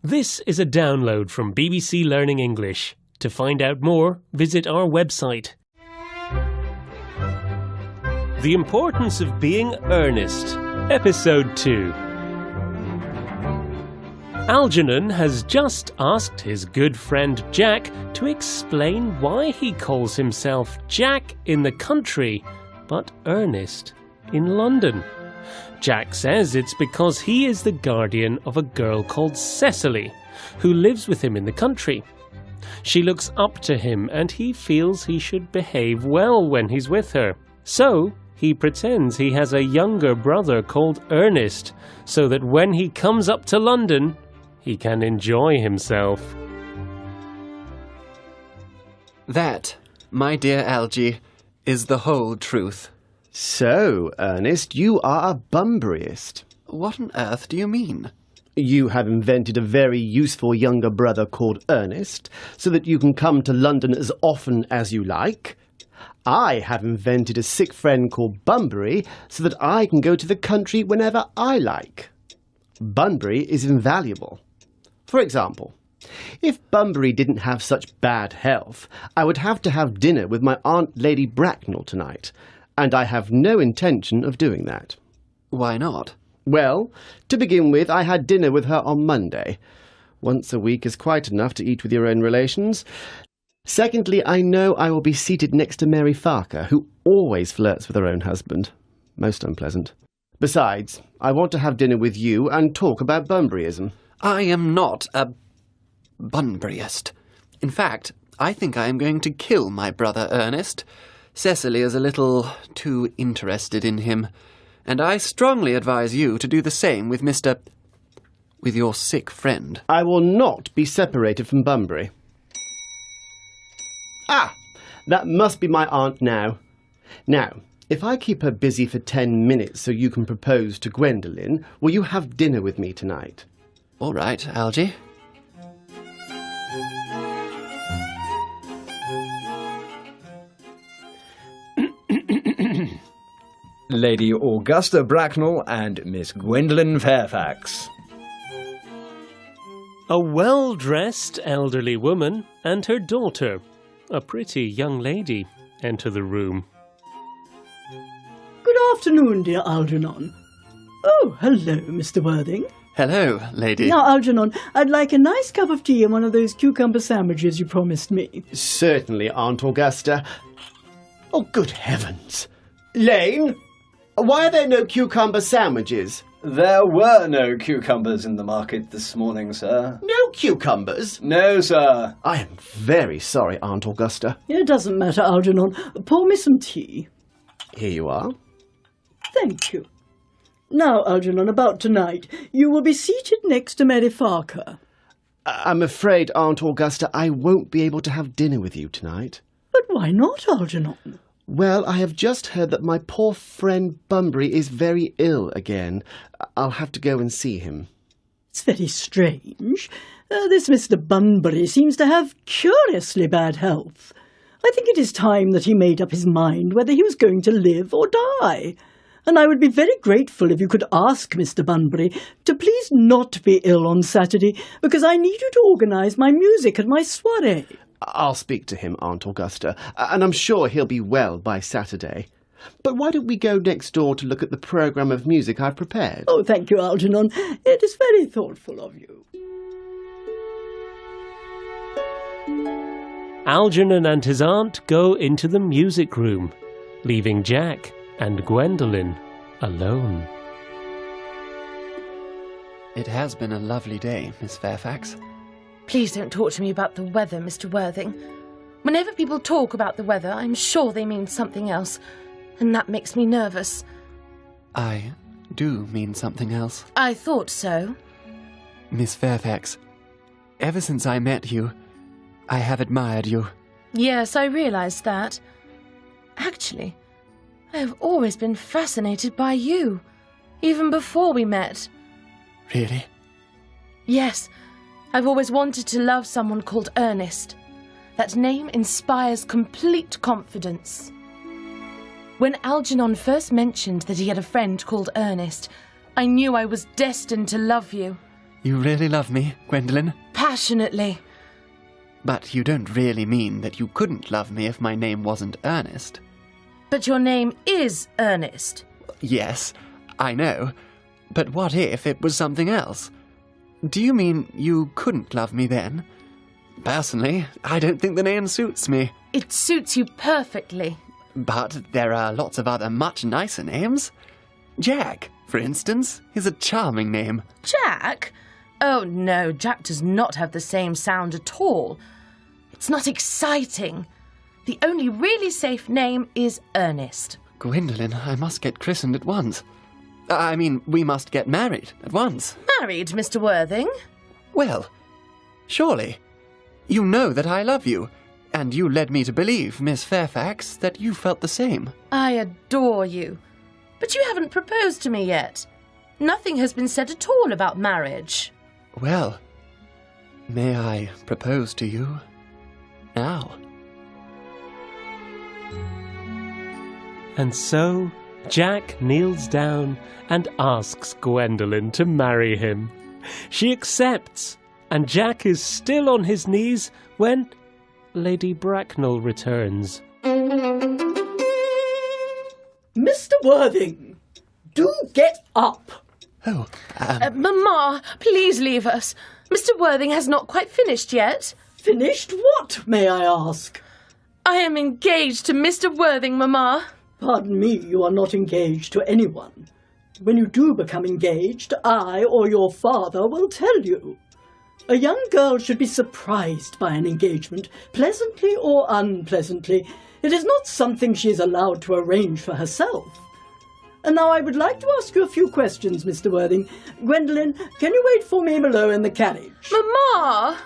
This is a download from BBC Learning English. To find out more, visit our website. The Importance of Being Earnest, Episode 2. Algernon has just asked his good friend Jack to explain why he calls himself Jack in the country, but Ernest in London. Jack says it's because he is the guardian of a girl called Cecily, who lives with him in the country. She looks up to him and he feels he should behave well when he's with her. So he pretends he has a younger brother called Earnest, so that when he comes up to London, he can enjoy himself. That, my dear Algy, is the whole truth. So, Ernest, you are a Bunburyist. What on earth do you mean? You have invented a very useful younger brother called Earnest, so that you can come to London as often as you like. I have invented a sick friend called Bunbury, so that I can go to the country whenever I like. Bunbury is invaluable. For example, if Bunbury didn't have such bad health, I would have to have dinner with my Aunt Lady Bracknell tonight, and I have no intention of doing that. Why not? Well, to begin with, I had dinner with her on Monday. Once a week is quite enough to eat with your own relations. Secondly, I know I will be seated next to Mary Farker, who always flirts with her own husband. Most unpleasant. Besides, I want to have dinner with you and talk about Bunburyism. I am not a Bunburyist. In fact, I think I am going to kill my brother Ernest. Cecily is a little too interested in him, and I strongly advise you to do the same with with your sick friend. I will not be separated from Bunbury. Ah, that must be my aunt now. Now, if I keep her busy for 10 minutes so you can propose to Gwendolen, will you have dinner with me tonight? All right, Algy. Lady Augusta Bracknell and Miss Gwendolen Fairfax. A well-dressed elderly woman and her daughter, a pretty young lady, enter the room. Good afternoon, dear Algernon. Oh, hello, Mr. Worthing. Hello, lady. Now, Algernon, I'd like a nice cup of tea and one of those cucumber sandwiches you promised me. Certainly, Aunt Augusta. Oh, good heavens. Lane, why are there no cucumber sandwiches? There were no cucumbers in the market this morning, sir. No cucumbers? No, sir. I am very sorry, Aunt Augusta. It doesn't matter, Algernon. Pour me some tea. Here you are. Thank you. Now, Algernon, about tonight. You will be seated next to Mary Farker. I'm afraid, Aunt Augusta, I won't be able to have dinner with you tonight. But why not, Algernon? Well, I have just heard that my poor friend Bunbury is very ill again. I'll have to go and see him. It's very strange. This Mr. Bunbury seems to have curiously bad health. I think it is time that he made up his mind whether he was going to live or die. And I would be very grateful if you could ask Mr. Bunbury to please not be ill on Saturday, because I need you to organise my music at my soirée. I'll speak to him, Aunt Augusta, and I'm sure he'll be well by Saturday. But why don't we go next door to look at the programme of music I've prepared? Oh, thank you, Algernon. It is very thoughtful of you. Algernon and his aunt go into the music room, leaving Jack and Gwendolen alone. It has been a lovely day, Miss Fairfax. Please don't talk to me about the weather, Mr. Worthing. Whenever people talk about the weather, I'm sure they mean something else, and that makes me nervous. I do mean something else. I thought so. Miss Fairfax, ever since I met you, I have admired you. Yes, I realised that. Actually, I have always been fascinated by you, even before we met. Really? Yes, I've always wanted to love someone called Earnest. That name inspires complete confidence. When Algernon first mentioned that he had a friend called Earnest, I knew I was destined to love you. You really love me, Gwendolen? Passionately. But you don't really mean that you couldn't love me if my name wasn't Ernest. But your name is Earnest. Yes, I know. But what if it was something else? Do you mean you couldn't love me then? Personally, I don't think the name suits me. It suits you perfectly. But there are lots of other much nicer names. Jack, for instance, is a charming name. Jack? Oh no, Jack does not have the same sound at all. It's not exciting. The only really safe name is Earnest. Gwendolen, I must get christened at once. I mean, we must get married at once. Married, Mr. Worthing? Well, surely. You know that I love you, and you led me to believe, Miss Fairfax, that you felt the same. I adore you. But you haven't proposed to me yet. Nothing has been said at all about marriage. Well, may I propose to you now? And so Jack kneels down and asks Gwendolen to marry him. She accepts, and Jack is still on his knees when Lady Bracknell returns. Mr. Worthing, do get up. Oh, Mamma, please leave us. Mr. Worthing has not quite finished yet. Finished what, may I ask? I am engaged to Mr. Worthing, Mamma. Pardon me, you are not engaged to anyone. When you do become engaged, I or your father will tell you. A young girl should be surprised by an engagement, pleasantly or unpleasantly. It is not something she is allowed to arrange for herself. And now I would like to ask you a few questions, Mr. Worthing. Gwendolen, can you wait for me below in the carriage? Mamma!